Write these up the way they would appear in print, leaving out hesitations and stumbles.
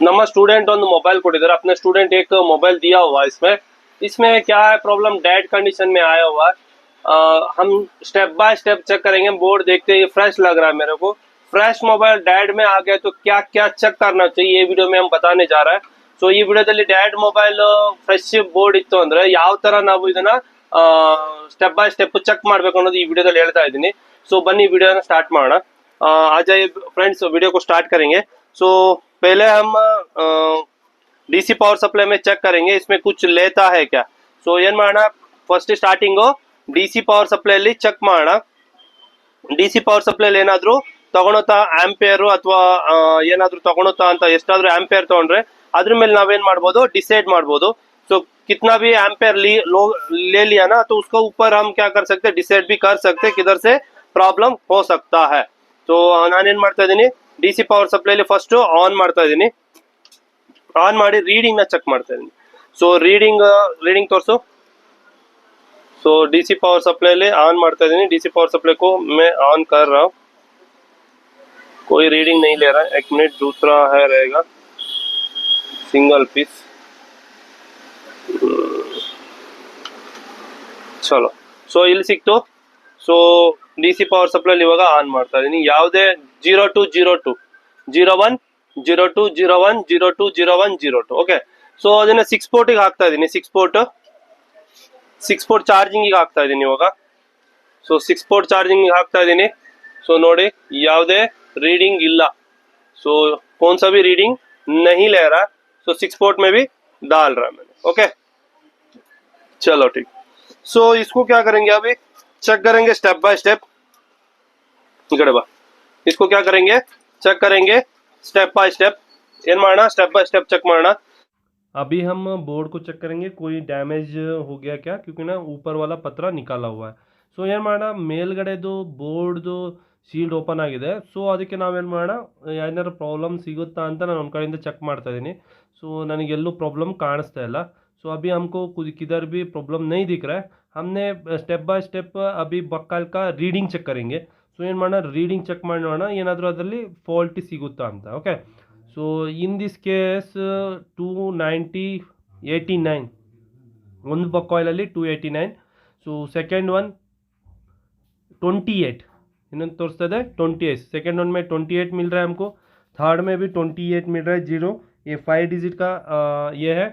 ನಮ್ಮ स्टूडेंट ಒಂದು मोबाइल ಕೊಟ್ಟಿದ್ದಾರೆ अपने स्टूडेंट एक मोबाइल दिया हुआ है इसमें इसमें क्या है प्रॉब्लम डेड कंडीशन में आया हुआ है। हम स्टेप बाय स्टेप चेक करेंगे बोर्ड देखते ही फ्रेश लग रहा है मेरे को। फ्रेश मोबाइल डेड में आ गया तो क्या क्या चेक करना चाहिए ये वीडियो में हम बताने जा रहे हैं। ಸೊ ಈ ವಿಡಿಯೋದಲ್ಲಿ ಡ್ಯಾಡ್ ಮೊಬೈಲ್ ಫ್ರೆಶ್ ಬೋರ್ಡ್ ಇತ್ತು ಅಂದ್ರೆ ಯಾವ ತರ ನಾವು ಇದನ್ನ ಸ್ಟೆಪ್ ಬೈ ಸ್ಟೆಪ್ ಚೆಕ್ ಮಾಡ್ಬೇಕು ಅನ್ನೋದು ಈ ವಿಡಿಯೋದಲ್ಲಿ ಹೇಳ್ತಾ ಇದ್ದೀನಿ। ಸೊ ಬನ್ನಿ ವಿಡಿಯೋನ स्टार्ट ಮಾಡೋಣ। आ जाइए फ्रेंड्स वीडियो को स्टार्ट करेंगे। सो पहले हम डीसी पावर सप्लाई में चेक करेंगे इसमें कुछ लेता है क्या। सो ಏನ್ ಮಾಡೋಣ first starting DC power supply ಅಲ್ಲಿ ಚೆಕ್ ಮಾಡೋಣ। ಡಿಸಿ ಪವರ್ ಸಪ್ಲೈ ಏನಾದ್ರೂ ತಗೊಳುತ್ತಾ ಆಂಪಿಯರ್ ಅಥವಾ ಏನಾದ್ರೂ ತಗೊಳುತ್ತಾ ಅಂತ ಎಷ್ಟಾದ್ರೂ ಆಂಪಿಯರ್ ತಗೊಂಡ್ರೆ अದ್ರ ಮೇಲೆ ನಾವೇನ್ ಮಾಡಬಹುದು डिसाइड ಮಾಡಬಹುದು। सो कितना भी एम्पेयर ले लिया ना तो उसका ऊपर हम क्या कर सकते हैं डिसाइड भी कर सकते हैं किधर से प्रॉब्लम हो सकता है। तो ನಾನೇನ್ ಮಾಡ್ತಾ ಇದೀನಿ ಡಿಸಿ ಪವರ್ ಸಪ್ಲೈ ಅಲ್ಲಿ ಫಸ್ಟ್ ಆನ್ ಮಾಡ್ತಾ ಇದೀನಿ। ಆನ್ ಮಾಡಿ ರೀಡಿಂಗ್ ನ ಚೆಕ್ ಮಾಡ್ತಾ ಇದೀನಿ। सो रीडिंग तोर्सो। सो डीसी पावर सप्लाई ले ऑन मारता है डीसी पावर सप्लाई को मैं ऑन कर रहा हूँ। कोई रीडिंग नहीं ले रहा है। एक मिनट दूसरा है रहेगा सिंगल पीस। चलो सो ಇಲ್ಲಿ ಸಿಕ್ತು। सो डीसी पावर सप्लाई ಇವಾಗ ಆನ್ ಮಾಡ್ತಾ ಇದೀನಿ। ಯಾವುದೇ 0202 01 02 01 02 01 02 ಓಕೆ। सो ಅದನ್ನ 6 ಪೋರ್ಟ್ ಗೆ ಹಾಕ್ತಾ ಇದೀನಿ। 6 ಪೋರ್ಟ್ ಚಾರ್ಜಿಂಗ್ ಗೆ ಹಾಕ್ತಾ ಇದೀನಿ ಇವಾಗ। सो 6 ಪೋರ್ಟ್ ಚಾರ್ಜಿಂಗ್ ಗೆ ಹಾಕ್ತಾ ಇದೀನಿ। सो ನೋಡಿ ಯಾವುದೇ रीडिंग ಇಲ್ಲ। सो कौन सा भी रीडिंग नहीं ले रहा। सो 6 पोर्ट में भी डाल रहा है मैंने। ओके चलो ठीक। सो इसको क्या करेंगे अभी चेक करेंगे स्टेप बाय स्टेप। इसको क्या करेंगे चेक करेंगे स्टेप बाय स्टेप। ಏನ್ ಮಾಡೋಣ स्टेप बाय स्टेप चेक ಮಾಡೋಣ। अभी हम बोर्ड को चेक करेंगे कोई डैमेज हो गया क्या क्योंकि ना ऊपर वाला पत्रा निकाला हुआ है। सो ಏನು ಮಾಡೋಣ ಮೇಲ್ಗಡೆದು ಬೋರ್ಡ್ದು ಶೀಲ್ಡ್ ಓಪನ್ ಆಗಿದೆ। ಸೊ ಅದಕ್ಕೆ ನಾವೇನು ಮಾಡೋಣ ಏನಾದ್ರು ಪ್ರಾಬ್ಲಮ್ ಸಿಗುತ್ತಾ ಅಂತ ನಾನು ಒಂದು ಕಡೆಯಿಂದ ಚೆಕ್ ಮಾಡ್ತಾ ಇದ್ದೀನಿ। ಸೊ ನನಗೆಲ್ಲೂ ಪ್ರಾಬ್ಲಮ್ ಕಾಣಿಸ್ತಾ ಇಲ್ಲ। सो अभी हमको कुछ किधर भी प्रॉब्लम नहीं दिख रहा है। हमने स्टेप बाय स्टेप अभी बक्काल का रीडिंग चेक करेंगे। सो ಏನು ಮಾಡೋಣ ರೀಡಿಂಗ್ ಚೆಕ್ ಮಾಡೋಣ ಏನಾದರೂ ಅದರಲ್ಲಿ ಫಾಲ್ಟ್ ಸಿಗುತ್ತಾ ಅಂತ। Okay so in this case 290/89 ಒಂದು ಬಕ್ಕಾಯಿಲಲ್ಲಿ 289। सो सेकेंड वन 28 ಇನ್ನೊಂದು ತೋರಿಸ್ತಾ ಇದೆ 28। सेकेंड वन में 28 मिल रहा है हमको। थर्ड में भी 28 मिल रहा है। 0 ये 5 डिजिट का ये है।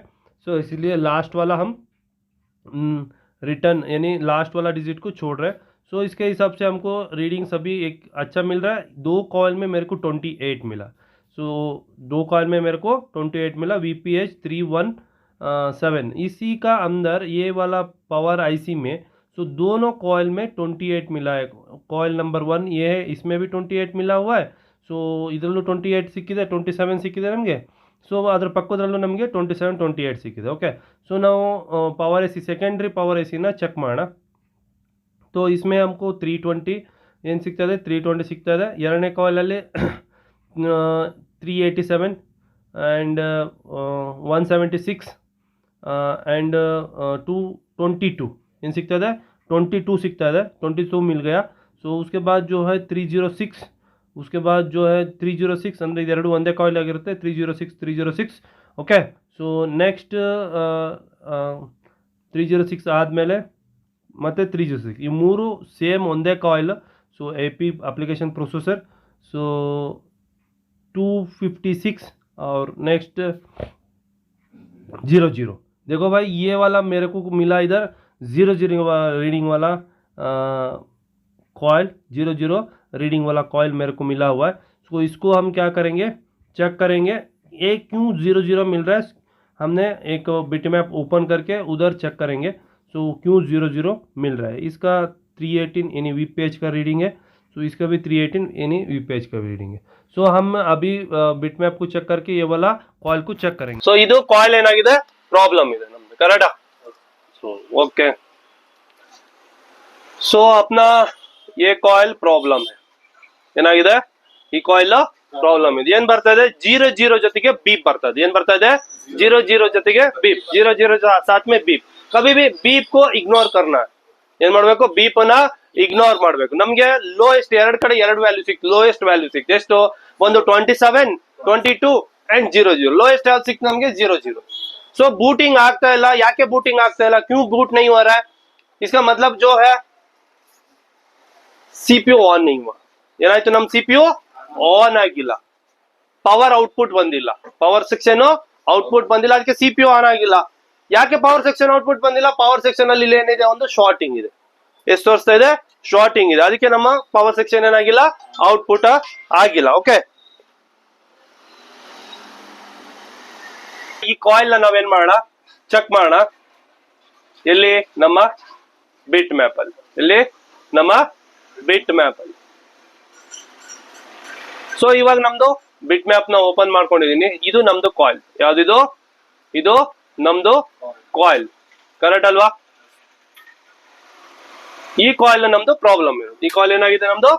सो इसलिए लास्ट वाला हम रिटर्न यानी लास्ट वाला डिजिट को छोड़ रहे हैं। सो इसके हिसाब से हमको रीडिंग सभी एक अच्छा मिल रहा है। 2 कॉइल में मेरे को 28 मिला। सो 2 कॉइल में मेरे को 28 मिला VPH 317। इसी का अंदर ये वाला पावर आईसी में सो दोनों कॉइल में 28 मिला है। कॉइल नंबर 1 ये है इसमें भी 28 मिला हुआ है। सो ಇದರಲ್ಲೂ 28 ಸಿಕ್ಕಿದೆ 27 ಸಿಕ್ಕಿದೆ ನಮಗೆ। ಸೊ ಅದರ ಪಕ್ಕದಲ್ಲೂ ನಮಗೆ 27 28 ಸಿಕ್ಕಿದೆ। ಓಕೆ ಸೊ ನಾವು power AC secondary power AC ना ಚೆಕ್ ಮಾಡೋಣ। तो इसमें हमको 320 ಏನು ಸಿಗ್ತಾ ಇದೆ 320 ಸಿಗ್ತಾ ಇದೆ। ಎರಡನೇ ಕಾಯಿಲ್ ಅಲ್ಲಿ 387 and 176 and 222 इन सिक्ता है 22 सिक्ता है 22 मिल गया। सो उसके बाद जो है 306 उसके बाद जो है 306 ಅಂದರೆ ಇದೆರಡು ಒಂದೇ ಕಾಯಿಲ್ ಆಗಿರುತ್ತೆ 306 ಓಕೆ। ಸೊ ನೆಕ್ಸ್ಟ್ 306 ಆದಮೇಲೆ ಮತ್ತೆ 306 ಈ ಮೂರು ಸೇಮ್ ಒಂದೇ coil. So AP application processor. So 256 और नेक्स्ट 00। देखो भाई ये वाला मेरे को मिला इधर 00 रीडिंग वाला कॉइल 00 रीडिंग वाला कॉइल मेरे को मिला हुआ है। तो इसको हम क्या करेंगे चेक करेंगे ये क्यों 00 मिल रहा है। हमने एक बिटमैप ओपन करके उधर चेक करेंगे। सो क्यों 00 मिल रहा है। इसका 318 यानी VPH का रीडिंग है। सो इसका भी 318 यानी VPH का रीडिंग है। सो हम अभी बिटमैप को चेक करके ये वाला कॉइल को चेक करेंगे। सो ಇದು ಕಾಯಿಲ್ ಏನಾಗಿದೆ ಪ್ರಾಬ್ಲಮ್ ಇದೆ ನಮ್ದು ಕರೆಕ್ಟಾ। सो ओके सो अपना ये कॉइल प्रॉब्लम है ಏನಾಗಿದೆ ಈ ಕಾಯಿಲ್ ಪ್ರಾಬ್ಲಮ್ ಇದೆ। ಏನು ಬರ್ತಾ ಇದೆ 00 ಜೊತೆಗೆ ಬೀಪ್ ಬರ್ತಾ ಇದೆ। ಏನು ಬರ್ತಾ ಇದೆ 00 ಜೊತೆಗೆ ಬೀಪ್ 00 साथ में बीप। कभी भी बीप को इग्नोर करना है। ಏನು ಮಾಡಬೇಕು ಬೀಪ್ ಅನ್ನ ಇಗ್ನೋರ್ ಮಾಡಬೇಕು। ನಮಗೆ ಲೋಯೆಸ್ಟ್ ಎರಡು ಕಡೆ ಎರಡು ವ್ಯಾಲ್ಯೂ ಸಿಕ್ತು। ಲೋಯೆಸ್ಟ್ ವ್ಯಾಲ್ಯೂ ಸಿಕ್ತು ಎಷ್ಟು ಒಂದು 27 22 ಅಂಡ್ 00 लोएस्ट है 6 ನಮಗೆ 00 सो बूटिंग ಆಗ್ತಾ ಇಲ್ಲ ಯಾಕೆ बूटिंग ಆಗ್ತಾ ಇಲ್ಲ क्यों बूट नहीं हो रहा है इसका मतलब जो है सीपीयू ऑन नहीं हुआ ಏನಾಯ್ತು ನಮ್ಮ सीपीयू ಆನ್ ಆಗಿಲ್ಲ ಪವರ್ ಔಟ್ಪುಟ್ ಬಂದಿಲ್ಲ ಪವರ್ ಸೆಕ್ಷನ್ ಔಟ್ಪುಟ್ ಬಂದಿಲ್ಲ ಅದಕ್ಕೆ सीपीयू ಆನ್ ಆಗಿಲ್ಲ ಯಾಕೆ ಪವರ್ ಸೆಕ್ಷನ್ ಔಟ್ಪುಟ್ ಬಂದಿಲ್ಲ ಪವರ್ ಸೆಕ್ಷನ್ ಅಲ್ಲಿ ಏನಿದೆ ಒಂದು ಶಾರ್ಟಿಂಗ್ ಇದೆ ಎಷ್ಟು ತೋರಿಸ್ತಾ ಇದೆ ಶಾರ್ಟಿಂಗ್ ಇದೆ ಅದಕ್ಕೆ ನಮ್ಮ ಪವರ್ ಸೆಕ್ಷನ್ ಏನಾಗಿಲ್ಲ ಔಟ್ಪುಟ್ ಆಗಿಲ್ಲ ಓಕೆ ಈ ಕಾಯಿಲ್ ನಾವೇನ್ ಮಾಡೋಣ ಚೆಕ್ ಮಾಡೋಣ ಎಲ್ಲಿ ನಮ್ಮ ಬಿಟ್ ಮ್ಯಾಪ್ ಅಲ್ಲಿ ಎಲ್ಲಿ ನಮ್ಮ ಬಿಟ್ ಮ್ಯಾಪ್ ಅಲ್ಲಿ ಸೊ ಇವಾಗ ನಮ್ದು ಬಿಟ್ ಮ್ಯಾಪ್ ನ ಓಪನ್ ಮಾಡ್ಕೊಂಡಿದೀನಿ ಇದು ನಮ್ದು ಕಾಯಿಲ್ ಯಾವ್ದಿದು ಇದು ನಮ್ದು ಕಾಯಿಲ್ ಕರೆಕ್ಟ್ ಅಲ್ವಾ ಈ ಕಾಯಿಲ್ ನಮ್ದು ಪ್ರಾಬ್ಲಮ್ ಇದೆ ಈ ಕಾಯಿಲ್ ಏನಾಗಿದೆ ನಮ್ದು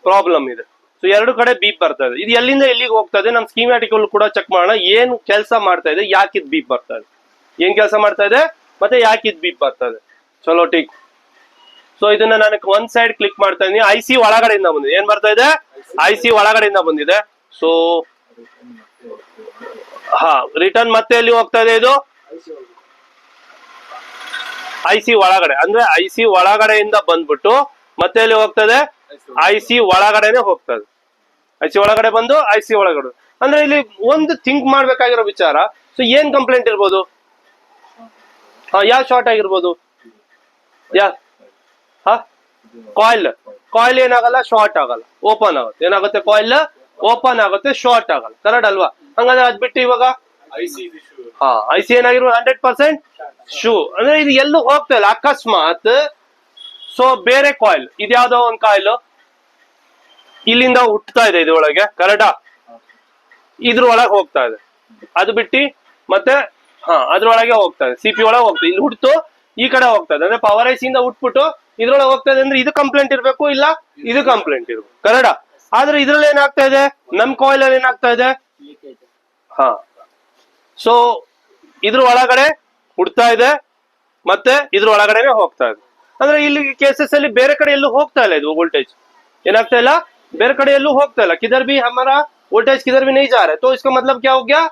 ಪ್ರಾಬ್ಲಮ್ ಇದೆ ಸೊ ಎರಡು ಕಡೆ ಬೀಪ್ ಬರ್ತಾ ಇದೆ ಇದು ಎಲ್ಲಿಂದ ಎಲ್ಲಿಗೆ ಹೋಗ್ತಾ ಇದೆ ನಮ್ ಸ್ಕೀಮ್ಯಾಟಿಕ್ ಕೂಡ ಚೆಕ್ ಮಾಡೋಣ ಏನ್ ಕೆಲಸ ಮಾಡ್ತಾ ಇದೆ ಯಾಕೆ ಇದು ಬೀಪ್ ಬರ್ತಾ ಇದೆ ಏನ್ ಕೆಲಸ ಮಾಡ್ತಾ ಇದೆ ಮತ್ತೆ ಯಾಕೆ ಇದು ಬೀಪ್ ಬರ್ತಾ ಇದೆ ಚಲೋ ಠೀಕ್ ಸೊ ಇದನ್ನ ನಾನು ಒಂದ್ ಸೈಡ್ ಕ್ಲಿಕ್ ಮಾಡ್ತಾ ಇದೀನಿ ಐಸಿ ಒಳಗಡೆಯಿಂದ ಬಂದಿದೆ ಏನ್ ಬರ್ತಾ ಇದೆ ಐಸಿ ಒಳಗಡೆಯಿಂದ ಬಂದಿದೆ ಸೊ ಹಾ ರಿಟರ್ನ್ ಮತ್ತೆ ಎಲ್ಲಿ ಹೋಗ್ತಾ ಇದೆ ಇದು ಐಸಿ ಒಳಗಡೆ ಅಂದ್ರೆ ಐಸಿ ಒಳಗಡೆಯಿಂದ ಬಂದ್ಬಿಟ್ಟು ಮತ್ತೆ ಎಲ್ಲಿ ಹೋಗ್ತದೆ ಐಸಿ ಒಳಗಡೆನೆ ಹೋಗ್ತದೆ ಐಸಿ ಒಳಗಡೆ ಬಂದು ಐಸಿ ಒಳಗಡೆ ಅಂದ್ರೆ ಇಲ್ಲಿ ಒಂದು ಥಿಂಕ್ ಮಾಡ್ಬೇಕಾಗಿರೋ ವಿಚಾರ ಸೊ ಏನ್ ಕಂಪ್ಲೇಂಟ್ ಇರ್ಬೋದು ಹಾ ಯಾವ ಶಾರ್ಟ್ ಆಗಿರ್ಬೋದು ಯಾ ಹಾ ಕಾಯಿಲ್ ಕಾಯಿಲ್ ಏನಾಗಲ್ಲ ಶಾರ್ಟ್ ಆಗಲ್ಲ ಓಪನ್ ಆಗುತ್ತೆ ಏನಾಗುತ್ತೆ ಕಾಯಿಲ್ ಓಪನ್ ಆಗುತ್ತೆ ಶಾರ್ಟ್ ಆಗಲ್ಲ ಕರೆಕ್ಟ್ ಅಲ್ವಾ ಹಂಗಂದ್ರೆ ಅದ್ ಬಿಟ್ಟು ಇವಾಗ ಹಾ ಐಸಿ ಏನಾಗಿರ್ಬೋದು 100% ಶೂ ಅಂದ್ರೆ ಇದು ಎಲ್ಲೂ ಹೋಗ್ತಾ ಇಲ್ಲ ಅಕಸ್ಮಾತ್ ಸೊ ಬೇರೆ ಕಾಯಿಲ್ ಇದ್ಯಾವ್ದೋ ಒಂದ್ ಕಾಯಿಲ್ ಇಲ್ಲಿಂದ ಹುಟ್ಟತಾ ಇದೆ ಇದ್ರೊಳಗೆ ಕರೆಕ್ಟಾ ಇದ್ರೊಳಗೆ ಹೋಗ್ತಾ ಇದೆ ಅದು ಬಿಟ್ಟು ಮತ್ತೆ ಹಾ ಅದ್ರೊಳಗೆ ಹೋಗ್ತಾ ಇದೆ ಸಿಪಿ ಒಳಗೆ ಹೋಗ್ತದೆ ಇಲ್ಲಿ ಹುಟ್ಟು ಈ ಕಡೆ ಹೋಗ್ತಾ ಇದೆ ಅಂದ್ರೆ ಪವರ್ ಐಸಿ ಇಂದ ಹುಟ್ಬಿಟ್ಟು ಇದ್ರೊಳಗೆ ಹೋಗ್ತಾ ಇದೆ ಅಂದ್ರೆ ಇದು ಕಂಪ್ಲೇಂಟ್ ಇರ್ಬೇಕು ಇಲ್ಲ ಇದು ಕಂಪ್ಲೇಂಟ್ ಇರ್ಬೇಕು ಕರೆಕ್ಟಾ ಆದ್ರೆ ಇದ್ರಲ್ಲಿ ಏನಾಗ್ತಾ ಇದೆ ನಮ್ ಕಾಯಿಲ್ ಅಲ್ಲಿ ಏನಾಗ್ತಾ ಇದೆ ಹಾ ಸೊ ಇದ್ರ ಒಳಗಡೆ ಹುಡ್ತಾ ಇದೆ ಮತ್ತೆ ಇದ್ರ ಒಳಗಡೆನೆ ಹೋಗ್ತಾ ಇದೆ ಅಂದ್ರೆ ಇಲ್ಲಿ ಕೇಸಸ್ ಅಲ್ಲಿ ಬೇರೆ ಕಡೆ ಎಲ್ಲೂ ಹೋಗ್ತಾ ಇಲ್ಲ ಇದು वोल्टेज ಏನಾಗ್ತಾ ಇಲ್ಲ ಬೇರೆ कड़े ಎಲ್ಲೂ ಹೋಗ್ತಾ ಇಲ್ಲ किधर भी हमारा वोल्टेज किधर भी नहीं जा रहा है तो इसका मतलब क्या हो गया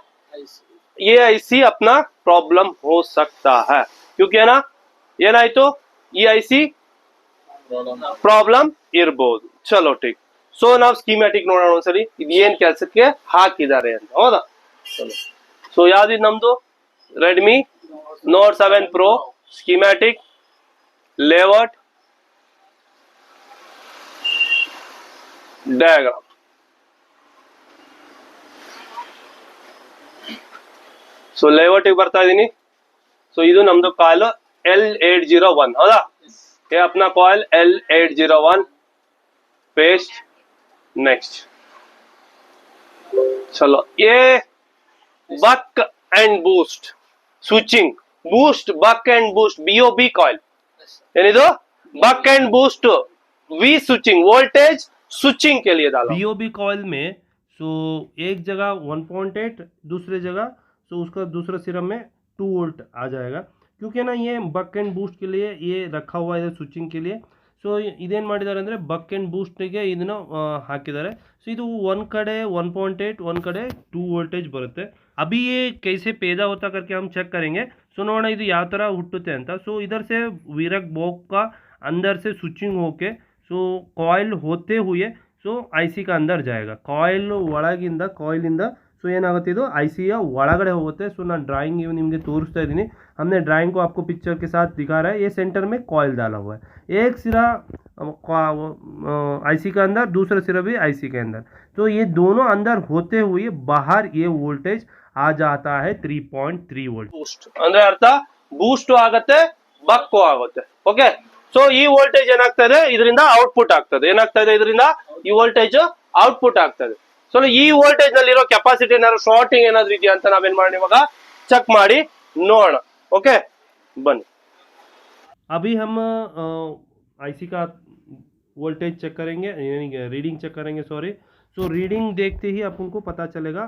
ये आईसी अपना प्रॉब्लम हो सकता है क्योंकि है ना ಏನಾಯ್ತು ಈ ಐಸಿ ಪ್ರಾಬ್ಲಮ್ ಇರಬಹುದು ಚಲೋ ಠೀಕ್ ಸೊ ನಾವು ಸ್ಕೀಮ್ಯಾಟಿಕ್ ನೋಡೋಣ ಒಂದ್ಸರಿ ಇದು ಏನ್ ಕೆಲಸಕ್ಕೆ ಹಾಕಿದ್ದಾರೆ ಅಂತ ಹೌದಾ ಸೊ ಯಾವ್ದಿದ್ ನಮ್ದು Redmi note 7 pro schematic layout diagram so layout ಗೆ ಬರ್ತಾ ಇದೀನಿ ಸೊ ಇದು ನಮ್ದು ಕಾಯಿಲ್ L801 ಹೌದಾ ये अपना कॉइल L801 पेस्ट नेक्स्ट चलो ये buck and boost switching boost buck and boost BOB coil ಏನಿದು बक एंड बूस्ट वी स्विचिंग वोल्टेज स्विचिंग के लिए डाला बीओबी कॉइल में सो एक जगह 1.8 दूसरे जगह सो उसका दूसरा सिरा में 2 वोल्ट आ जाएगा क्योंकि ना ये बक एंड बूस्ट के लिए ये रखा हुआ है स्विचिंग के लिए ಸೊ ಇದೇನು ಮಾಡಿದ್ದಾರೆ ಅಂದರೆ ಬಕ್ ಆ್ಯಂಡ್ ಬೂಸ್ಟ್ಗೆ ಇದನ್ನು ಹಾಕಿದ್ದಾರೆ ಸೊ ಇದು ಒಂದು ಕಡೆ 1.8 ಒಂದು ಕಡೆ 2 ವೋಲ್ಟೇಜ್ ಬರುತ್ತೆ अभी ये कैसे पैदा होता करके हम चेक करेंगे सो ನೋಡೋಣ ಇದು ಯಾವ ಥರ ಹುಟ್ಟುತ್ತೆ ಅಂತ ಸೊ इधर से वीरक बॉक का अंदर से स्विचिंग होके सो कॉइल होते हुए सो ಐಸಿ का अंदर जाएगा कॉइल ಒಳಗಿಂದ ಕಾಯಿಲಿಂದ सो ಏನಾಗುತ್ತೆ ಇದು ಐಸಿಯ ಒಳಗಡೆ ಹೋಗುತ್ತೆ सो ನಾನು ड्राइंग ನಿಮಗೆ ತೋರಿಸ್ತಾ ಇದ್ದೀನಿ हमने ड्राइंग को आपको पिक्चर के साथ दिखा रहा है ये सेंटर में कॉइल डाला हुआ है एक सिरा आईसी का अंदर दूसरा सिरा भी आईसी के अंदर तो ये दोनों अंदर होते हुए बाहर ये वोल्टेज आ जाता है 3.3 वोल्ट ಬೂಸ್ಟ್ ಅಂದ್ರೆ ಅರ್ಥ ಬೂಸ್ಟ್ ಆಗುತ್ತೆ ಬಕ್ ಆಗುತ್ತೆ ಓಕೆ ಸೊ ಈ ವೋಲ್ಟೇಜ್ ಏನಾಗ್ತಾ ಇದೆ ಇದರಿಂದ ಔಟ್ಪುಟ್ ಆಗ್ತದೆ ಏನಾಗ್ತಾ ಇದೆ ಇದರಿಂದ ಈ ವೋಲ್ಟೇಜ್ ಔಟ್ಪುಟ್ ಆಗ್ತದೆ ಸೊ ಈ ವೋಲ್ಟೇಜ್ ನಲ್ಲಿ ಇರೋ ಕೆಪಾಸಿಟಿ ಏನಾದ್ರು ಶಾರ್ಟಿಂಗ್ ಏನಾದ್ರು ಇದೆಯಾ ಅಂತ ನಾವೇನ್ ಮಾಡಿ ಇವಾಗ ಚೆಕ್ ಮಾಡಿ ನೋಡೋಣ ओके बने अभी हम आईसी का वोल्टेज चेक करेंगे रीडिंग चेक करेंगे सॉरी सो रीडिंग देखते ही अपन को पता चलेगा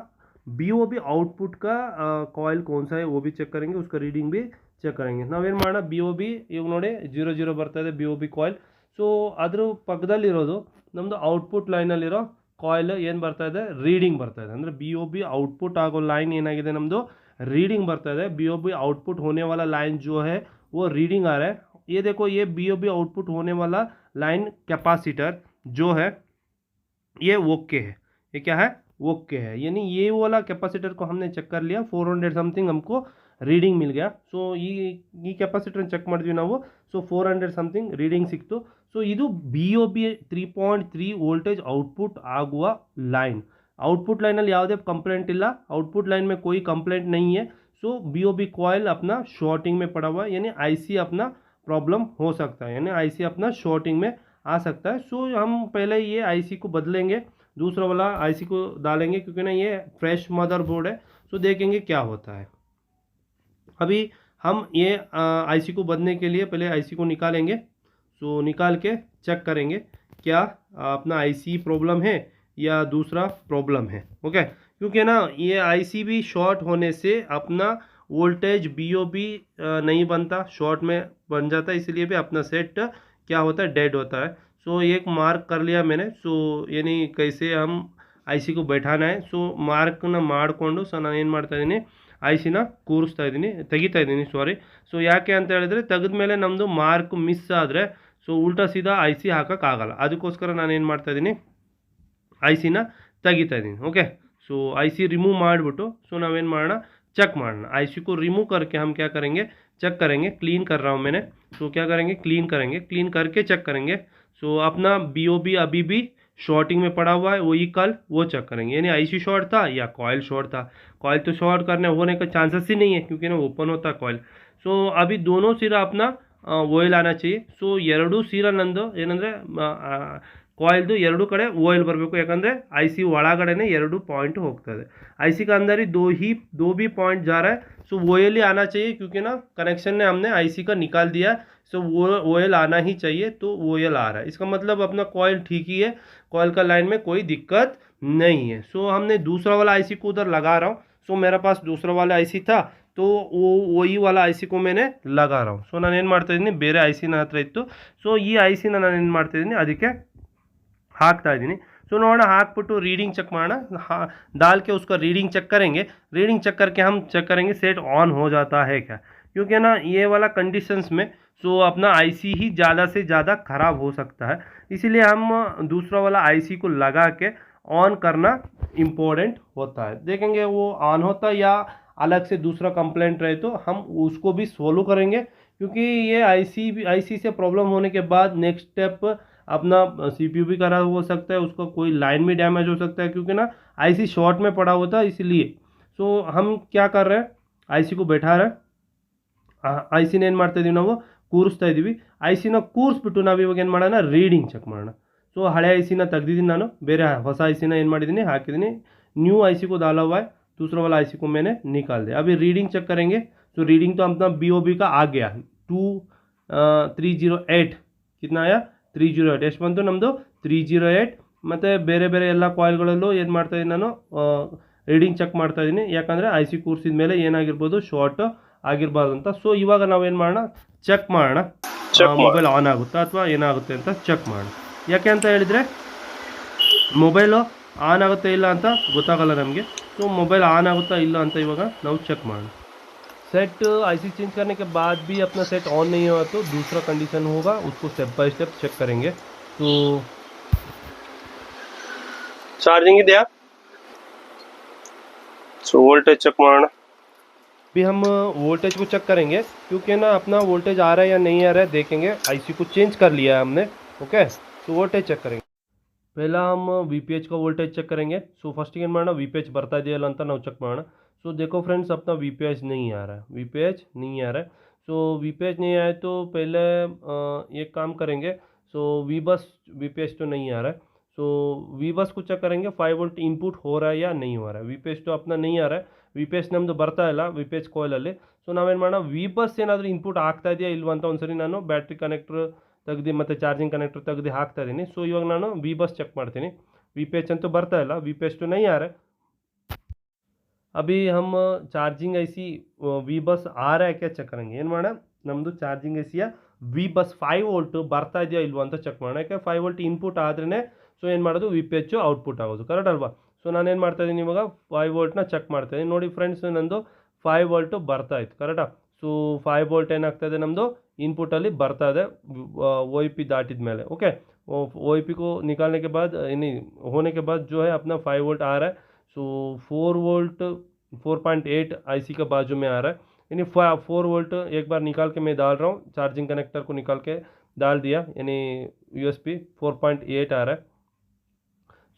बीओबी आउटपुट का कॉइल कौन सा है वो भी चेक करेंगे उसका रीडिंग भी ಚೆಕ್ करेंगे ನಾವೇನು ಮಾಡೋಣ BOB ಇವಾಗ ನೋಡಿ 00 ಬರ್ತಾ ಇದೆ BOB ಕಾಯಿಲ್ ಸೊ ಅದ್ರ ಪಕ್ಕದಲ್ಲಿರೋದು ನಮ್ಮದು ಔಟ್ಪುಟ್ ಲೈನಲ್ಲಿರೋ ಕಾಯಿಲ್ ಏನು ಬರ್ತಾ ಇದೆ, ರೀಡಿಂಗ್ ಬರ್ತಾ ಇದೆ. ಅಂದರೆ बी ओ बी ಔಟ್ಪುಟ್ ಆಗೋ ಲೈನ್ ಏನಾಗಿದೆ ನಮ್ಮದು, रीडिंग ಬರ್ತಾ ಇದೆ. बी ओ बी आउटपुट होने वाला लाइन जो है वो रीडिंग आ रहा है. ये देखो, ये बी ओ बी आउटपुट होने वाला लाइन कैपेसिटर जो है ये ओके है. ये क्या है, ओके है. यानी ये वाला कैपेसिटर को हमने चेक कर लिया, 400 समथिंग हमको ರೀಡಿಂಗ್ ಮಿಲ್ ಗಯಾ. ಸೊ ಈ ಕೆಪಾಸಿಟರ್ ಚೆಕ್ ಮಾಡಿದ್ವಿ ನಾವು. ಸೊ 400 ಸಮಥಿಂಗ್ ರೀಡಿಂಗ್ ಸಿಕ್ತು. ಸೊ ಇದು B O B 3.3 voltage output ಆಗುವ ಲೈನ್. आउटपुट लाइन ಯಾವುದೇ कंप्लेंट ಇಲ್ಲ, आउटपुट लाइन में कोई कंप्लेंट नहीं है. सो बी ओ बी कॉइल अपना शॉर्टिंग में पड़ा हुआ है, यानी आईसी अपना प्रॉब्लम हो सकता है, यानी आईसी अपना शॉर्टिंग में आ सकता है. सो हम पहले ये आईसी को बदलेंगे, दूसरा वाला आईसी को डालेंगे, क्योंकि ना ये फ्रेश मदरबोर्ड है. सो देखेंगे क्या होता है. अभी हम ये आईसी को बदलने के लिए पहले आईसी को निकालेंगे. सो निकाल के चेक करेंगे क्या अपना आईसी प्रॉब्लम है या दूसरा प्रॉब्लम है. ओके, क्योंकि ना ये आईसी भी शॉर्ट होने से अपना वोल्टेज बी ओ बी नहीं बनता, शॉर्ट में बन जाता है, इसलिए भी अपना सेट क्या होता है, डेड होता है. सो एक मार्क कर लिया मैंने. सो यानी कैसे हम आईसी को बैठाना है. सो ಮಾರ್ಕ್ನ ಮಾಡಿಕೊಂಡು ಸೊ ನಾನು ಏನು ಮಾಡ್ತಾ ಇದ್ದೀನಿ, ಐಸಿನ ಕೂರಿಸ್ತಾ ಇದ್ದೀನಿ, ತೆಗಿತಾ ಇದ್ದೀನಿ ಸಾರಿ. ಸೊ ಯಾಕೆ ಅಂತ ಹೇಳಿದ್ರೆ ತೆಗೆದ ಮೇಲೆ ನಮ್ಮದು ಮಾರ್ಕ್ ಮಿಸ್ ಆದರೆ ಸೊ ಉಲ್ಟಾ ಸೀದಾ ಐಸಿ ಹಾಕೋಕ್ಕಾಗಲ್ಲ. ಅದಕ್ಕೋಸ್ಕರ ನಾನು ಏನು ಮಾಡ್ತಾ ಇದ್ದೀನಿ, ಐಸಿನ ತೆಗಿತಾ ಇದ್ದೀನಿ. ओके, सो आईसी रिमूव ಮಾಡಿಬಿಟ್ಟು सो ನಾವೇನು ಮಾಡೋಣ, ಚೆಕ್ ಮಾಡೋಣ. आईसी को रिमूव करके हम क्या करेंगे, चेक करेंगे. क्लीन कर रहा हूँ मैंने. सो क्या करेंगे, क्लीन करेंगे. क्लीन करके चेक करेंगे. सो अपना बी ओ बी अभी भी शॉर्टिंग में पड़ा हुआ है, वही कल वो चेक करेंगे. यानी आईसी शॉर्ट था या कॉइल शॉर्ट था. कॉइल तो शॉर्ट करने होने का चांसेस ही नहीं है, क्योंकि ना ओपन होता है कॉइल. सो अभी दोनों सिरा अपना ओइल आना चाहिए. सो ಎರಡು ಸಿರ ನಂದು ಏನಂದರೆ ಕಾಯಿಲ್ದು ಎರಡು ಕಡೆ ಓಯಿಲ್ ಬರಬೇಕು, ಯಾಕಂದರೆ आई सी ಒಳಗಡೆನೆ ಎರಡು ಪಾಯಿಂಟ್ ಹೋಗ್ತದೆ. आई सी का अंदर ही दो भी पॉइंट जा रहा है. सो ओएल ही आना चाहिए, क्योंकि ना कनेक्शन ने हमने आई सी का निकाल दिया है. सो वो ओएल आना ही चाहिए, तो ओएल आ रहा है. इसका मतलब अपना कॉइल ठीक ही है, कॉइल का लाइन में कोई दिक्कत नहीं है. सो हमने दूसरा वाला आई सी को उधर लगा रहा हूँ. सो मेरा पास दूसरा वाला आई सी था, तो वही वाला आई सी को मैंने लगा रहा हूँ. सो ನಾನು ಏನು ಮಾಡ್ತಾ ಇದ್ದೀನಿ, ಬೇರೆ ಐ ಸಿ ನನ್ನ ಹತ್ರ ಇತ್ತು. ಸೊ ಈ ಐ ಸಿನ ನಾನು ಏನು ಮಾಡ್ತಾ ಇದ್ದೀನಿ, ಅದಕ್ಕೆ ಹಾಕ್ತಾ ಇದ್ದೀನಿ. सो ನೋಡೋಣ, ಹಾಕ್ಬಿಟ್ಟು रीडिंग चेक ಮಾಡೋಣ. डाल के उसका रीडिंग चेक करेंगे. रीडिंग चेक करके हम चेक करेंगे सेट ऑन हो जाता है क्या, क्योंकि ना ये वाला कंडीशंस में सो अपना आईसी ही ज़्यादा से ज़्यादा ख़राब हो सकता है. इसीलिए हम दूसरा वाला आईसी को लगा के ऑन करना इम्पोर्टेंट होता है. देखेंगे वो ऑन होता है या अलग से दूसरा कंप्लेंट रहे तो हम उसको भी सोल्व करेंगे, क्योंकि ये आईसी से प्रॉब्लम होने के बाद नेक्स्ट स्टेप अपना सीपीयू भी खराब हो सकता है, उसका कोई लाइन भी डैमेज हो सकता है, क्योंकि ना आईसी शॉर्ट में पड़ा होता है. इसलिए सो हम क्या कर रहे हैं, आईसी को बैठा रहे, ಐಸಿನ ಏನು ಮಾಡ್ತಾ ಇದೀವಿ, ನಾವು ಕೂರಿಸ್ತಾ ಇದ್ದೀವಿ. ಐಸಿನ ಕೂರಿಸ್ಬಿಟ್ಟು ನಾವು ಇವಾಗ ಏನು ಮಾಡೋಣ, ರೀಡಿಂಗ್ ಚೆಕ್ ಮಾಡೋಣ. ಸೊ ಹಳೆ ಐಸಿನ ತೆಗ್ದಿದ್ದೀನಿ ನಾನು, ಬೇರೆ ಹೊಸ ಐಸಿನ ಏನು ಮಾಡಿದ್ದೀನಿ, ಹಾಕಿದ್ದೀನಿ. न्यू आईसी को डाला हुआ है, दूसरा वाला आईसी को मैंने निकाल दिया. अभी रीडिंग चेक करेंगे. तो रीडिंग तो अपना बी ओ बी का आ गया 308 कितना आया, 308 ಎಷ್ಟು ಬಂತು ನಮ್ಮದು, 308. ಮತ್ತು ಬೇರೆ ಬೇರೆ ಎಲ್ಲ ಕಾಯಿಲ್ಗಳಲ್ಲೂ ಏನು ಮಾಡ್ತಾಯಿದ್ದೀನಿ ನಾನು, ರೀಡಿಂಗ್ ಚೆಕ್ ಮಾಡ್ತಾಯಿದ್ದೀನಿ. ಯಾಕಂದರೆ ಐ ಸಿ ಕೂರಿಸಿದ ಮೇಲೆ ಏನಾಗಿರ್ಬೋದು, ಶಾರ್ಟ್ ಆಗಿರಬಾರ್ದು ಅಂತ. ಸೊ ಇವಾಗ ನಾವೇನು ಮಾಡೋಣ, ಚೆಕ್ ಮಾಡೋಣ ಮೊಬೈಲ್ ಆನ್ ಆಗುತ್ತಾ ಅಥವಾ ಏನಾಗುತ್ತೆ ಅಂತ ಚೆಕ್ ಮಾಡೋಣ. ಯಾಕೆ ಅಂತ ಹೇಳಿದರೆ ಮೊಬೈಲು ಆನ್ ಆಗುತ್ತೆ ಇಲ್ಲ ಅಂತ ಗೊತ್ತಾಗಲ್ಲ ನಮಗೆ. ಸೊ ಮೊಬೈಲ್ ಆನ್ ಆಗುತ್ತಾ ಇಲ್ಲ ಅಂತ ಇವಾಗ ನಾವು ಚೆಕ್ ಮಾಡೋಣ. सेट आईसी चेंज करने के बाद भी अपना सेट ऑन नहीं हुआ तो दूसरा कंडीशन होगा, उसको स्टेप बाय स्टेप चेक करेंगे. तो चार्जिंग ही दिया. सो वोल्टेज चेक मारना. भी हम वोल्टेज को चेक करेंगे, क्योंकि ना अपना वोल्टेज आ रहा है या नहीं आ रहा है देखेंगे. आईसी को चेंज कर लिया है हमने. ओके, तो वोल्टेज चेक करेंगे. पहला हम वी पी एच का वोल्टेज चेक करेंगे. सो फर्स्ट ಏನು ಮಾಡೋಣ, वी पी एच ಬರ್ತಾ ಇದೆಯಲ್ಲ ಅಂತ ನಾವು ಚೆಕ್ ಮಾಡೋಣ. सो देखो फ्रेंड्स, अपना वी पी एच नहीं आ रहा है, वी पी एच नहीं आ रहा है. सो वी पी एच नहीं आए तो पहले एक काम करेंगे. सो वी बस वी पी एच तो नहीं आ रहा है. सो वी बस को चेक करेंगे 5 वोल्ट इनपुट हो रहा है या नहीं हो रहा है. वी पी एच तो अपना नहीं आ रहा है, ವಿ ಪಿ ಎಚ್ ನಮ್ಮದು ಬರ್ತಾ ಇಲ್ಲ ವಿ ಪಿ ಎಚ್ ಕಾಯಿಲಲ್ಲಿ. ಸೊ ನಾವೇನು ಮಾಡೋಣ, ವಿ ಬಸ್ ಏನಾದರೂ ಇನ್ಪುಟ್ ಆಗ್ತಾ ಇದೆಯಾ ಇಲ್ವಾ ಅಂತ ಒಂದ್ಸರಿ ನಾನು ಬ್ಯಾಟ್ರಿ ಕನೆಕ್ಟ್ರ್ ತೆಗ್ದು ಮತ್ತು ಚಾರ್ಜಿಂಗ್ ಕನೆಕ್ಟ್ರ್ ತೆಗ್ದು ಹಾಕ್ತಾ ಇದ್ದೀನಿ. ಸೊ ಇವಾಗ ನಾನು ವಿ ಬಸ್ ಚೆಕ್ ಮಾಡ್ತೀನಿ. ವಿ ಪಿ ಎಚ್ ಅಂತೂ ಬರ್ತಾ ಇಲ್ಲ, ವಿ ಪಿ ಎಚ್ तो नहीं आ रहा है. अभी हम चार्जिंग ऐसी वी बस आ रहा है क्या ಚೆಕ್ करेंगे. ಏನು ಮಾಡೋಣ, ನಮ್ಮದು ಚಾರ್ಜಿಂಗ್ ಐಸಿಯ ವಿ ಬಸ್ 5 ವೋಲ್ಟ್ ಬರ್ತಾ ಇದೆಯಾ ಇಲ್ವಾ ಅಂತ ಚೆಕ್ ಮಾಡೋಣ. ಯಾಕೆ 5 ವೋಲ್ಟ್ ಇನ್ಪುಟ್ ಆದ್ರೇ ಸೊ ಏನು ಮಾಡೋದು ವಿ ಪಿ ಎಚ್ ಔಟ್ಪುಟ್ ಆಗೋದು, ಕರೆಕ್ಟ್ ಅಲ್ವಾ. ಸೊ ನಾನೇನು ಮಾಡ್ತಾ ಇದ್ದೀನಿ ಇವಾಗ 5 ವೋಲ್ಟ್ನ ಚೆಕ್ ಮಾಡ್ತಾ ಇದ್ದೀನಿ. ನೋಡಿ ಫ್ರೆಂಡ್ಸ್, ನಂದು 5 ವೋಲ್ಟು ಬರ್ತಾ ಇತ್ತು, ಕರೆಕ್ಟಾ. ಸೊ 5 ವೋಲ್ಟ್ ಏನಾಗ್ತಾ ಇದೆ ನಮ್ಮದು इनपुटली ಬರ್ತಾ ಇದೆ ओ आई पी दाटिद ಮೇಲೆ. ओके, ओ आई पी को निकालने के बाद यानी होने के बाद जो है अपना 5 वोल्ट आ रहा है. सो 4 वोल्ट 4.8 आईसी का बाजू में आ रहा है, यानी 4 वोल्ट एक बार निकाल के मैं डाल रहा हूँ. चार्जिंग कनेक्टर को निकाल के डाल दिया, यानी यूएसपी 4.8 आ रहा है.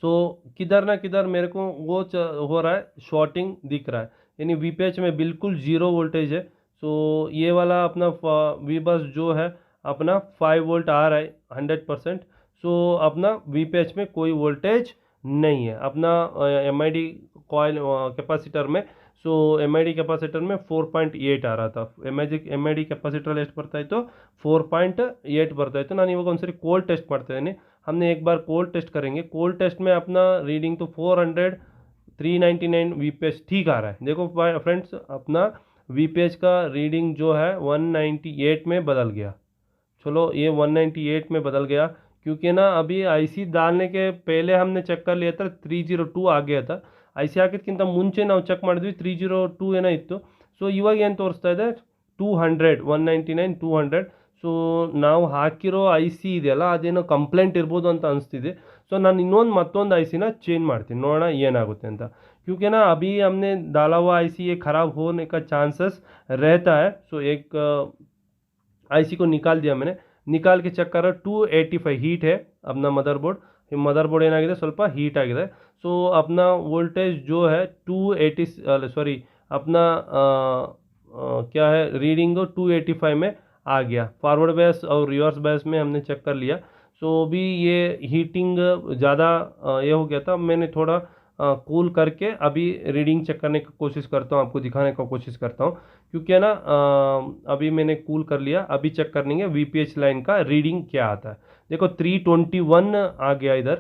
सो किधर ना किधर मेरे को वो हो रहा है, शॉर्टिंग दिख रहा है, यानी वीपीएच में बिल्कुल जीरो वोल्टेज है. सो ये वाला अपना वी बस जो है अपना 5 वोल्ट आ रहा है 100%. सो अपना वीपीएच में कोई वोल्टेज नहीं है अपना M I D coil capacitor में. So M I D capacitor में 4.8 आ रहा था. एम आई डी कैपेसिटर ಎಷ್ಟು ಬರ್ತಾ ಇತ್ತು 4.8 ಬರ್ತಾ ಇತ್ತು. ನಾನು ಇವಾಗ ಒಂದ್ಸರಿ ಕೋಲ್ಡ್ ಟೆಸ್ಟ್ ಮಾಡ್ತಾ ಇದ್ದೀನಿ. हमने एक बार कोल्ड टेस्ट करेंगे. कोल्ड टेस्ट में अपना रीडिंग तो 400 399 वीपीएच ठीक आ रहा है. देखो फ्रेंड्स, अपना वीपीएच का रीडिंग जो है 198 में बदल गया. चलो ये 198 में बदल गया, क्योंकि ना अभी आईसी डालने के पहले हमने चेक कर लिया था 302 आ गया था. ಐಸಿ ಹಾಕಿದ್ಕಿಂತ ಮುಂಚೆ ನಾವು ಚೆಕ್ ಮಾಡಿದ್ವಿ 302 ಏನೋ ಇತ್ತು. ಸೊ ಇವಾಗ ಏನು ತೋರಿಸ್ತಾ ಇದೆ 200 199 200. ಸೊ ನಾವು ಹಾಕಿರೋ ಐ ಸಿ ಇದೆಯಲ್ಲ ಅದೇನೋ ಕಂಪ್ಲೇಂಟ್ ಇರ್ಬೋದು ಅಂತ ಅನಿಸ್ತಿದೆ. ಸೊ ನಾನು ಮತ್ತೊಂದು ಐ ಸಿನ ಚೇಂಜ್ ಮಾಡ್ತೀನಿ, ನೋಡೋಣ ಏನಾಗುತ್ತೆ ಅಂತ. क्योंकि ना अभी हमने डाला हुआ आईसी ये ख़राब होने का चांसेस रहता है. सो एक आईसी को निकाल दिया मैंने, निकाल के चेक कर रहा 285 हीट है अपना मदरಬೋರ್ಡ್ ಏನಾಗಿದೆ ಸ್ವಲ್ಪ ಹೀಟ್ ಆಗಿದೆ. ಸೊ अपना वोल्टेज जो है 280 सॉरी अपना क्या है रीडिंग 285 में आ गया. फॉरवर्ड बैस और रिवर्स बैस में हमने चेक कर लिया. सो अभी ये हीटिंग ज़्यादा ये हो गया था. मैंने थोड़ा कूल करके अभी रीडिंग चेक करने की कोशिश करता हूँ, आपको दिखाने का कोशिश करता हूँ. क्योंकि है ना अभी मैंने कूल कर लिया. अभी चेक करेंगे वीपीएच लाइन का रीडिंग क्या आता है. देखो 321 आ गया इधर,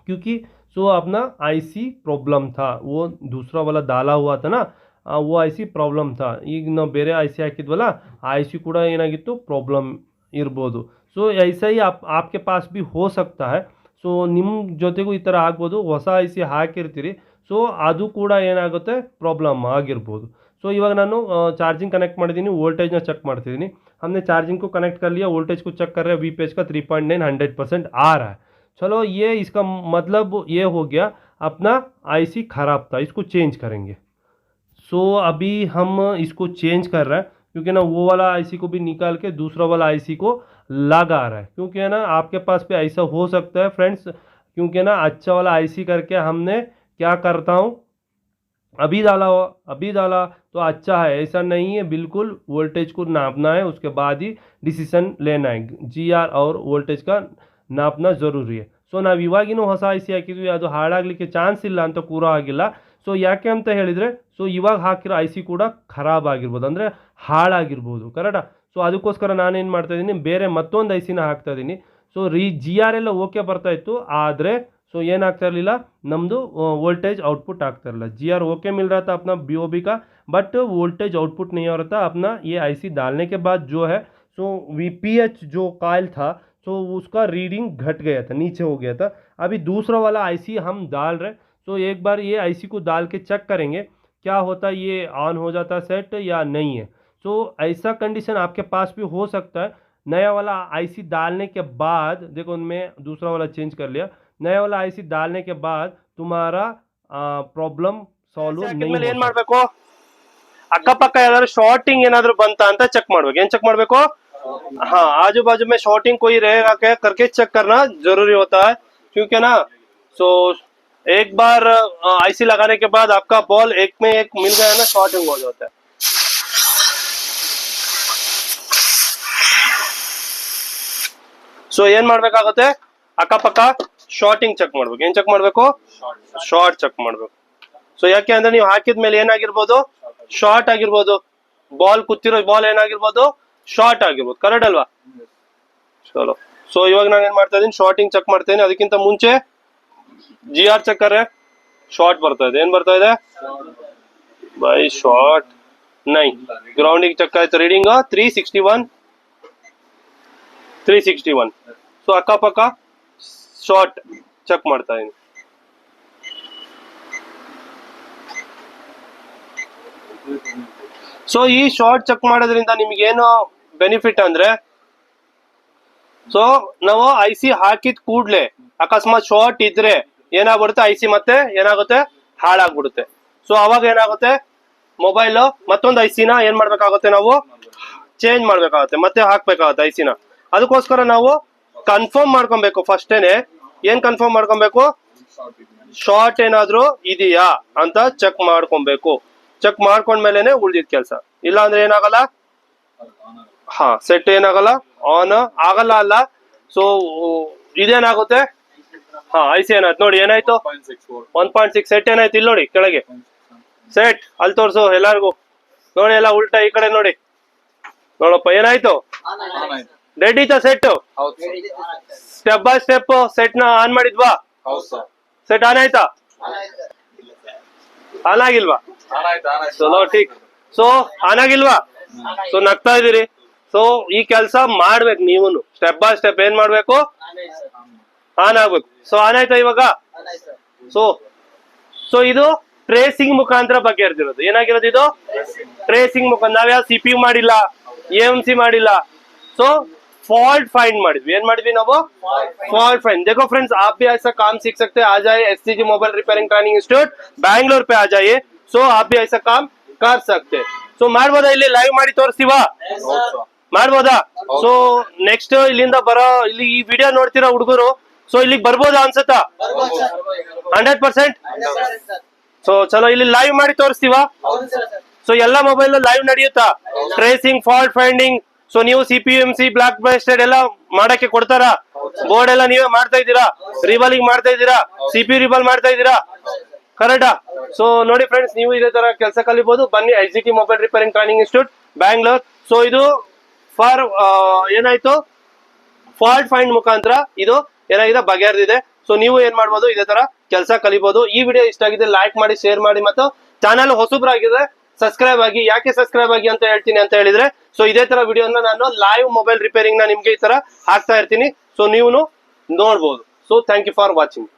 क्योंकि सो अपना आईसी प्रॉब्लम था, वो दूसरा वाला डाला हुआ था ना, वो ಐಸಿ ಪ್ರಾಬ್ಲಮ್ था. ಈಗ ನಾವು ಬೇರೆ ಐಸಿ ಹಾಕಿದ್ವಲ್ಲ ಆ ಐಸಿ ಕೂಡ ಏನಾಗಿತ್ತು ಪ್ರಾಬ್ಲಮ್ ಇರ್ಬೋದು. ಸೊ ಐಸಾ ही आपके पास भी हो सकता है. ಸೊ ನಿಮ್ಮ ಜೊತೆಗೂ ಈ ಥರ ಆಗ್ಬೋದು. ಹೊಸ ಐಸಿ ಹಾಕಿರ್ತೀರಿ, ಸೊ ಅದು ಕೂಡ ಏನಾಗುತ್ತೆ ಪ್ರಾಬ್ಲಮ್ ಆಗಿರ್ಬೋದು. ಸೊ ಇವಾಗ ನಾನು चार्जिंग कनेक्ट ಮಾಡಿದ್ದೀನಿ, वोल्टेजನ ಚೆಕ್ ಮಾಡ್ತಿದ್ದೀನಿ. हमने चार्जिंग को कनेक्ट कर लिया, वोल्टेज को चेक कर रहे हैं, वीपीएच का 3.9 100% आ रहा है. चलो ये इसका मतलब ये हो गया अपना आईसी ख़राब था, इसको चेंज करेंगे. सो अभी हम इसको चेंज कर रहे हैं, क्योंकि ना वो वाला आईसी को भी निकाल के दूसरा वाला आईसी को लगा रहा है. क्योंकि है ना आपके पास भी ऐसा हो सकता है फ्रेंड्स, क्योंकि ना अच्छा वाला आईसी करके हमने क्या करता हूँ अभी डाला तो अच्छा है, ऐसा नहीं है. बिल्कुल वोल्टेज को नापना है, उसके बाद ही डिसीजन लेना है. GR और वोल्टेज का नापना ज़रूरी है. ಸೊ ನಾವು ಇವಾಗಿನೂ ಹೊಸ ಐಸಿ ಹಾಕಿದ್ವಿ, ಅದು ಹಾಳಾಗಲಿಕ್ಕೆ ಚಾನ್ಸ್ ಇಲ್ಲ ಅಂತ ಕೂಡ ಆಗಿಲ್ಲ. ಸೊ ಯಾಕೆ ಅಂತ ಹೇಳಿದರೆ, ಸೊ ಇವಾಗ ಹಾಕಿರೋ ಐಸಿ ಕೂಡ ಖರಾಬ್ ಆಗಿರ್ಬೋದು, ಅಂದರೆ ಹಾಳಾಗಿರ್ಬೋದು, ಕರೆಕ್ಟಾ. ಸೊ ಅದಕ್ಕೋಸ್ಕರ ನಾನೇನು ಮಾಡ್ತಾಯಿದ್ದೀನಿ, ಬೇರೆ ಮತ್ತೊಂದು ಐಸಿನ ಹಾಕ್ತಾಯಿದ್ದೀನಿ. ಸೊ GR ಎಲ್ಲ ಓಕೆ ಬರ್ತಾಯಿತ್ತು, ಆದರೆ ಸೊ ಏನಾಗ್ತಾ इरलिಲ್ಲ, ನಮ್ಮದು वोल्टेज आउटपुट ಆಗ್ತಾ ಇರಲಿಲ್ಲ. GR ओके मिल रहा था अपना BOB का, बट वोल्टेज आउटपुट नहीं हो रहा था अपना. ये आईसी डालने के बाद जो है सो VPH जो कॉइल था सो उसका रीडिंग घट गया था, नीचे हो गया था. अभी दूसरा वाला आईसी हम डाल रहे. सो एक बार ये आईसी को डाल के चेक करेंगे क्या होता है, ये ऑन हो जाता सेट या नहीं है. सो ऐसा कंडीशन आपके पास भी हो सकता है. नया वाला आईसी डालने के बाद देखो मैं दूसरा वाला चेंज कर लिया. नया वाला आईसी डालने के बाद तुम्हारा प्रॉब्लम सॉल्व नहीं हो. ಏನು ಮಾಡಬೇಕು, ಅಕ್ಕಪಕ್ಕ ಯಾವ್ದಾದ್ರು ಶಾರ್ಟಿಂಗ್ ಏನಾದ್ರು ಬಂತ ಅಂತ ಚೆಕ್ ಮಾಡ್ಬೇಕು. ಏನ್ ಚೆಕ್ ಮಾಡ್ಬೇಕು, हाँ आजू बाजू में शॉर्टिंग कोई रहेगा क्या करके चेक करना जरूरी होता है. क्योंकि ना सो एक बार आईसी लगाने के बाद आपका बॉल एक में एक मिल गया ना, शॉर्टिंग हो जाता है. ಸೊ ಏನ್ ಮಾಡ್ಬೇಕಾಗುತ್ತೆ, ಅಕ್ಕಪಕ್ಕ ಶಾರ್ಟಿಂಗ್ ಚೆಕ್ ಮಾಡ್ಬೇಕು. ಏನ್ ಚೆಕ್ ಮಾಡ್ಬೇಕು, ಶಾರ್ಟ್ ಚೆಕ್ ಮಾಡ್ಬೇಕು. ಸೊ ಯಾಕೆ ಅಂದ್ರೆ ನೀವು ಹಾಕಿದ್ಮೇಲೆ ಏನಾಗಿರ್ಬೋದು, ಶಾರ್ಟ್ ಆಗಿರ್ಬೋದು, ಬಾಲ್ ಕೂತಿರೋ ಬಾಲ್ ಏನಾಗಿರ್ಬೋದು ಶಾರ್ಟ್ ಆಗಿರ್ಬೋದು, ಕರೆಕ್ಟ್ ಅಲ್ವಾ. ಚಲೋ, ಸೊ ಇವಾಗ ನಾನು ಏನ್ ಮಾಡ್ತಾ ಇದೀನಿ, ಶಾರ್ಟಿಂಗ್ ಚೆಕ್ ಮಾಡ್ತಾ ಇದೀನಿ. ಅದಕ್ಕಿಂತ ಮುಂಚೆ GR ಚೆಕ್ ಕರೆ, ಶಾರ್ಟ್ ಬರ್ತಾ ಇದೆ. ಏನ್ ಬರ್ತಾ ಇದೆ ಬೈ ಶಾರ್ಟ್ ನೈ. ಗ್ರೌಂಡಿಂಗ್ ಚೆಕ್ ಆಯ್ತು, ರೀಡಿಂಗ್ 361. ಸೊ ಅಕ್ಕಪಕ್ಕ ಶಾರ್ಟ್ ಚೆಕ್ ಮಾಡ್ತಾ ಇದೀನಿ. ಸೊ ಈ ಶಾರ್ಟ್ ಚೆಕ್ ಮಾಡೋದ್ರಿಂದ ನಿಮ್ಗೇನು ಬೆನಿಫಿಟ್ ಅಂದ್ರೆ, ಸೊ ನಾವು ಐ ಸಿ ಹಾಕಿದ ಕೂಡ್ಲೆ ಅಕಸ್ಮಾತ್ ಶಾರ್ಟ್ ಇದ್ರೆ ಏನಾಗ್ಬಿಡುತ್ತೆ, ಐ ಸಿ ಮತ್ತೆ ಏನಾಗುತ್ತೆ, ಹಾಳಾಗ್ಬಿಡುತ್ತೆ. ಸೊ ಅವಾಗ ಏನಾಗುತ್ತೆ, ಮೊಬೈಲ್ ಮತ್ತೊಂದು ಐ ಸಿನ ಏನ್ ಮಾಡ್ಬೇಕಾಗುತ್ತೆ, ನಾವು ಚೇಂಜ್ ಮಾಡ್ಬೇಕಾಗುತ್ತೆ, ಮತ್ತೆ ಹಾಕ್ಬೇಕಾಗುತ್ತೆ ಐ ಸಿನ. ಅದಕ್ಕೋಸ್ಕರ ನಾವು ಕನ್ಫರ್ಮ್ ಮಾಡ್ಕೊಬೇಕು ಫಸ್ಟೇನೆ. ಏನ್ ಕನ್ಫರ್ಮ್ ಮಾಡ್ಕೊಬೇಕು, ಶಾರ್ಟ್ ಏನಾದ್ರು ಇದೆಯಾ ಅಂತ ಚೆಕ್ ಮಾಡ್ಕೊಬೇಕು. ಚೆಕ್ ಮಾಡ್ಕೊಂಡ್ಮೇಲೆನೆ ಉಳ್ದಿದ್ ಕೆಲಸ. ಇಲ್ಲ ಅಂದ್ರೆ ಏನಾಗಲ್ಲ, ಹಾ ಸೆಟ್ ಏನಾಗಲ್ಲ, ಆನ್ ಆಗಲ್ಲ ಅಲ್ಲ. ಸೊ ಇದೇನಾಗುತ್ತೆ, ಹಾ ಐ ಸಿ ಏನಾಯ್ತು ನೋಡಿ, ಏನಾಯ್ತು 1.6 ಸೆಟ್ ಏನಾಯ್ತು ಇಲ್ಲಿ ನೋಡಿ ಕೆಳಗೆ ಸೆಟ್. ಅಲ್ಲಿ ತೋರ್ಸು ಎಲ್ಲಾರ್ಗು ನೋಡಿ, ಎಲ್ಲ ಉಲ್ಟಾ ಈ ಕಡೆ ನೋಡಿ, ನೋಡಪ್ಪ ಏನಾಯ್ತು, ರೆಡಿ ಇತ್ತ set. Step by step set ನ ಆನ್ ಮಾಡಿದ್ವಾ, ಸೆಟ್ ಆನ್ ಆಯ್ತಾ, ಆನ್ ಆಗಿಲ್ವಾ, ಚಲೋ ಠೀಕ್. ಸೊ ಆನ್ ಆಗಿಲ್ವಾ, ಸೊ ನಗ್ತಾ ಇದೀರಿ. ಸೊ ಈ ಕೆಲಸ ಮಾಡ್ಬೇಕು ನೀವು ಸ್ಟೆಪ್ ಬೈ ಸ್ಟೆಪ್. ಏನ್ ಮಾಡ್ಬೇಕು, ಆನ್ ಆಗ್ಬೇಕು. ಸೊ ಆನ್ ಆಯ್ತಾ ಇವಾಗ. ಸೊ ಇದು ಟ್ರೇಸಿಂಗ್ ಮುಖಾಂತರ ಬಗ್ಗೆ ಇರ್ತಿರೋದು. ಏನಾಗಿರೋದು ಇದು ಟ್ರೇಸಿಂಗ್ ಮುಖಾಂತರ. ನಾವ್ಯಾವ CPU ಮಾಡಿಲ್ಲ, AMC ಮಾಡಿಲ್ಲ. ಸೊ फॉल्ट फाइंड ಮಾಡಿದ್ವಿ. ಏನ್ ಮಾಡಿದ್ವಿ ನಾವು, फॉल्ट फाइंड. देखो फ्रेंड्स, आप भी ऐसा काम सीख सकते हैं. आ जाइए SCG mobile repairing training institute Bangalore पे आ जाइए. सो आप भी ऐसा काम कर सकते हैं. ಸೊ ಮಾಡ್ಬೋದಾ, ಇಲ್ಲಿ ಲೈವ್ ಮಾಡಿ ತೋರಿಸ್ತೀವ, ಮಾಡ್ಬೋದಾ. ಸೊ ನೆಕ್ಸ್ಟ್ ಇಲ್ಲಿಂದ ಬರೋ, ಇಲ್ಲಿ ಈ ವಿಡಿಯೋ ನೋಡ್ತಿರೋ ಹುಡುಗರು ಸೊ ಇಲ್ಲಿಗೆ ಬರ್ಬೋದಾ ಅನ್ಸುತ್ತಾ, 100%. ಸೊ ಚಲೋ ಇಲ್ಲಿ ಲೈವ್ ಮಾಡಿ ತೋರಿಸ್ತೀವ. ಸೊ ಎಲ್ಲಾ ಮೊಬೈಲ್ ಲೈವ್ ನಡೆಯುತ್ತಾ, ಟ್ರೇಸಿಂಗ್, ಫಾಲ್ಟ್ ಫೈಂಡಿಂಗ್. ಸೊ ನೀವು CPMC ಬ್ಲಾಕ್ ಬ್ಲಾಸ್ಟೆಡ್ ಎಲ್ಲ ಮಾಡಕ್ಕೆ ಕೊಡ್ತಾರ, ಬೋರ್ಡ್ ಎಲ್ಲ ನೀವೇ ಮಾಡ್ತಾ ಇದ್ದೀರಾ, ರಿಬಲಿಂಗ್ ಮಾಡ್ತಾ ಇದ್ದೀರಾ, CPU ರಿಬಲ್ ಮಾಡ್ತಾ ಇದ್ದೀರಾ, ಕರೆಕ್ಟಾ. ಸೊ ನೋಡಿ ಫ್ರೆಂಡ್ಸ್, ನೀವು ಇದೇ ತರ ಕೆಲಸ ಕಲಿಬಹುದು. ಬನ್ನಿ SGT mobile repairing training institute Bangalore. So ಇದು ಫಾರ್ ಏನಾಯ್ತು, ಫಾಲ್ಟ್ ಫೈಂಡ್ ಮುಖಾಂತರ ಇದು ಏನಾಗಿದೆ, ಬಗೆಹರಿದಿದೆ. ಸೊ ನೀವು ಏನ್ ಮಾಡ್ಬೋದು, ಇದೇ ತರ ಕೆಲಸ ಕಲಿಬಹುದು. ಈ ವಿಡಿಯೋ ಇಷ್ಟ ಆಗಿದೆ ಲೈಕ್ ಮಾಡಿ, ಶೇರ್ ಮಾಡಿ, ಮತ್ತು ಚಾನಲ್ ಹೊಸಬ್ರಾಗಿದೆ ಸಬ್ಸ್ಕ್ರೈಬ್ ಆಗಿ. ಯಾಕೆ ಸಬ್ಸ್ಕ್ರೈಬ್ ಆಗಿ ಅಂತ ಹೇಳ್ತೀನಿ ಅಂತ ಹೇಳಿದ್ರೆ, ಸೊ ಇದೇ ತರ ವಿಡಿಯೋನ ನಾನು ಲೈವ್ ಮೊಬೈಲ್ ರಿಪೇರಿಂಗ್ ನ ನಿಮ್ಗೆ ಈ ತರ ಹಾಕ್ತಾ ಇರ್ತೀನಿ. ಸೊ ನೀವು ನೋಡ್ಬೋದು. So thank you for watching.